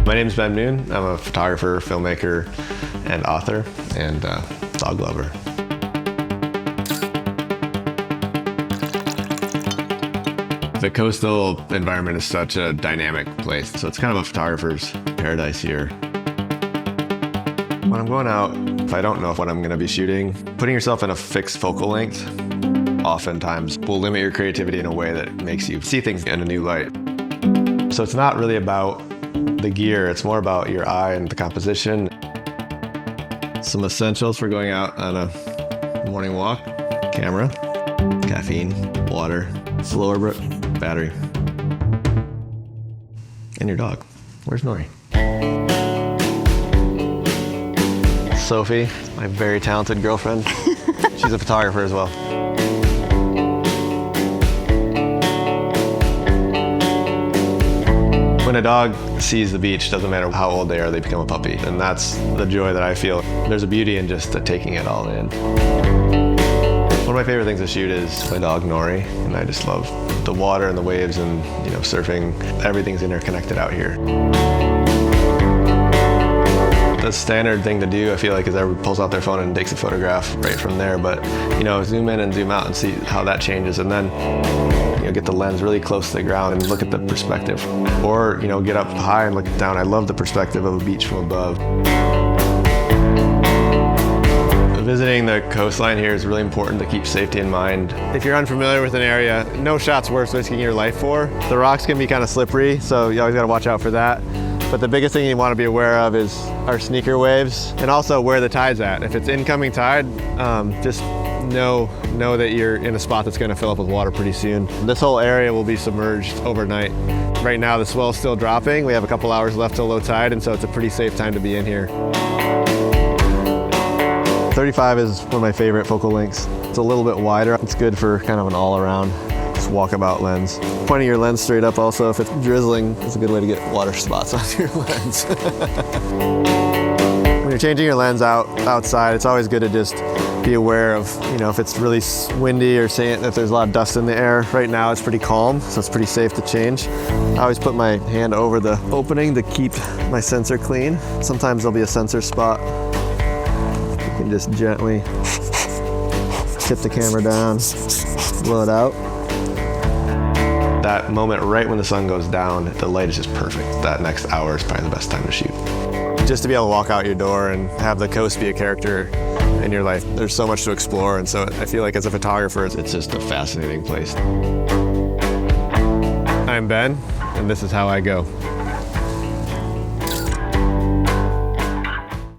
My name's Ben Moon. I'm a photographer, filmmaker, and author, and dog lover. The coastal environment is such a dynamic place, so it's kind of a photographer's paradise here. When I'm going out, if I don't know what I'm going to be shooting, putting yourself in a fixed focal length oftentimes will limit your creativity in a way that makes you see things in a new light. So it's not really about the gear, it's more about your eye and the composition. Some essentials for going out on a morning walk: camera, caffeine, water, slower battery, and your dog. Where's Nori? Sophie, my very talented girlfriend. She's a photographer as well. When a dog sees the beach, doesn't matter how old they are, they become a puppy. And that's the joy that I feel. There's a beauty in just taking it all in. One of my favorite things to shoot is my dog Nori, and I just love the water and the waves and surfing. Everything's interconnected out here. The standard thing to do, I feel like, is everyone pulls out their phone and takes a photograph right from there. But zoom in and zoom out and see how that changes, and then get the lens really close to the ground and look at the perspective. Or get up high and look down. I love the perspective of a beach from above. Visiting the coastline here is really important to keep safety in mind. If you're unfamiliar with an area, no shot's worth risking your life for. The rocks can be kind of slippery, so you always got to watch out for that. But the biggest thing you want to be aware of is our sneaker waves, and also where the tide's at. If it's incoming tide, just know that you're in a spot that's going to fill up with water pretty soon. This whole area will be submerged overnight. Right now the swell's still dropping. We have a couple hours left till low tide, and so it's a pretty safe time to be in here. 35 is one of my favorite focal lengths. It's a little bit wider. It's good for kind of an all-around just walkabout lens. Pointing your lens straight up also, if it's drizzling, is a good way to get water spots on your lens. When you're changing your lens outside, it's always good to just be aware of, if it's really windy or if there's a lot of dust in the air. Right now it's pretty calm, so it's pretty safe to change. I always put my hand over the opening to keep my sensor clean. Sometimes there'll be a sensor spot. You can just gently tip the camera down, blow it out. That moment right when the sun goes down, the light is just perfect. That next hour is probably the best time to shoot. Just to be able to walk out your door and have the coast be a character in your life, there's so much to explore, and so I feel like as a photographer, it's just a fascinating place. I'm Ben, and this is how I go.